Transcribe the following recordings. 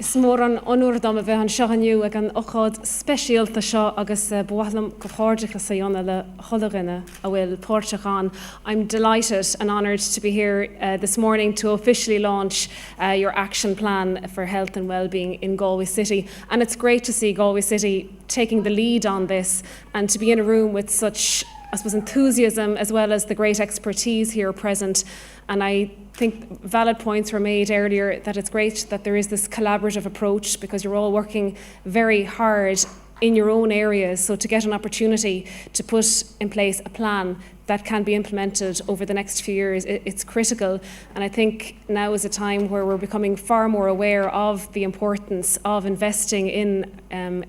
Is mór an onúrdam a bheith an seohanniu ag an ochad speisialta seo agus bualam go háirdecha sa dhéanamh le chulaghine a bhfuil Pórteán. I'm delighted and honoured to be here this morning to officially launch your action plan for health and well-being in Galway City. And it's great to see Galway City taking the lead on this and to be in a room with such, I suppose, enthusiasm as well as the great expertise here present. And I think valid points were made earlier that it's great that there is this collaborative approach because you're all working very hard in your own areas. So to get an opportunity to put in place a plan that can be implemented over the next few years, it's critical. And I think now is a time where we're becoming far more aware of the importance of investing in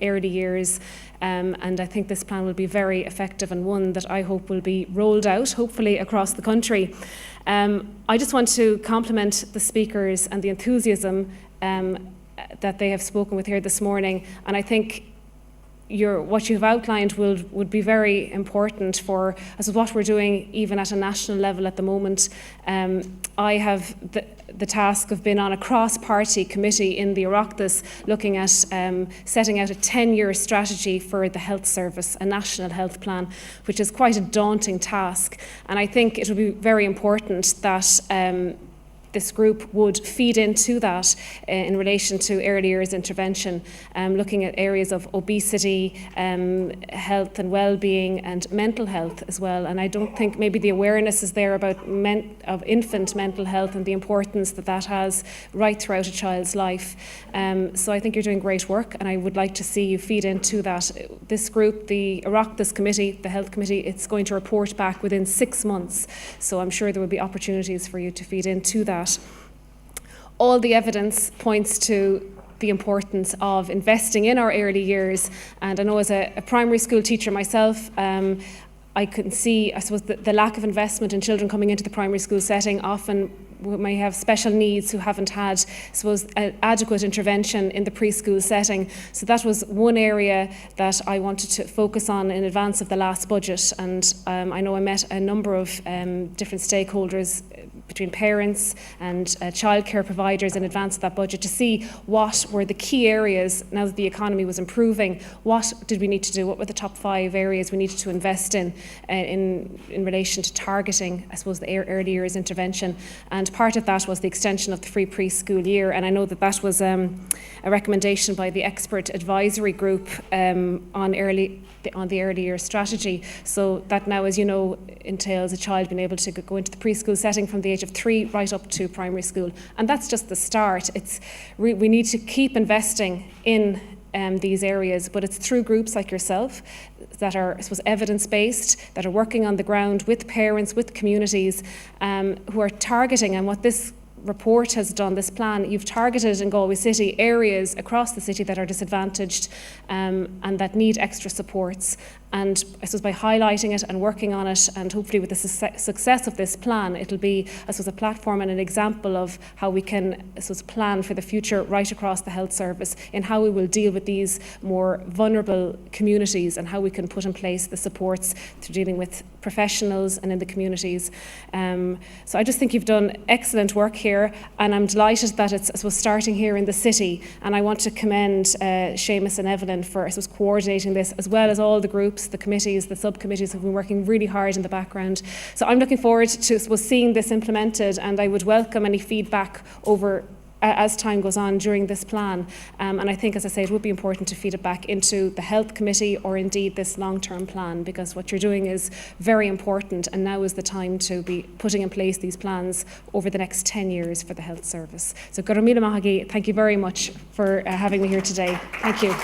early years. And I think this plan will be very effective and one that I hope will be rolled out, hopefully across the country. I just want to compliment the speakers and the enthusiasm that they have spoken with here this morning. And I think what you've outlined would be very important for what we're doing even at a national level at the moment. I have the task of being on a cross-party committee in the Oireachtas looking at setting out a 10-year strategy for the health service, a national health plan, which is quite a daunting task. And I think it would be very important that this group would feed into that in relation to early years intervention, looking at areas of obesity, health and well-being and mental health as well. And I don't think maybe the awareness is there about of infant mental health and the importance that that has right throughout a child's life. So I think you're doing great work and I would like to see you feed into that. This group, the Oireachtas Committee, the Health Committee, it's going to report back within 6 months. So I'm sure there will be opportunities for you to feed into that. All the evidence points to the importance of investing in our early years. And I know as a primary school teacher myself, I can see, I suppose, the lack of investment in children coming into the primary school setting. Often we may have special needs who haven't had, I suppose, adequate intervention in the preschool setting. So that was one area that I wanted to focus on in advance of the last budget. And I know I met a number of different stakeholders between parents and childcare providers in advance of that budget to see what were the key areas now that the economy was improving. What did we need to do? What were the top 5 areas we needed to invest in relation to targeting, I suppose, the early years intervention? And part of that was the extension of the free preschool year. And I know that that was a recommendation by the expert advisory group on the early years strategy. So that now, as you know, entails a child being able to go into the preschool setting from the age of 3 right up to primary school. And that's just the start. We need to keep investing in these areas, but it's through groups like yourself that are, I suppose, evidence-based, that are working on the ground with parents, with communities, who are targeting, and what this report has done, this plan, you've targeted in Galway City areas across the city that are disadvantaged and that need extra supports. And I suppose by highlighting it and working on it, and hopefully with the success of this plan, it'll be, I suppose, a platform and an example of how we can, I suppose, plan for the future right across the health service in how we will deal with these more vulnerable communities and how we can put in place the supports through dealing with professionals and in the communities. So I just think you've done excellent work here, and I'm delighted that it's, I suppose, starting here in the city. And I want to commend Seamus and Evelyn for, I suppose, coordinating this, as well as all the groups, the committees, the subcommittees have been working really hard in the background. So I'm looking forward to seeing this implemented, and I would welcome any feedback over as time goes on during this plan. And I think, as I say, it would be important to feed it back into the Health Committee or indeed this long-term plan, because what you're doing is very important, and now is the time to be putting in place these plans over the next 10 years for the health service. So, Garamila Mahagi, thank you very much for having me here today. Thank you.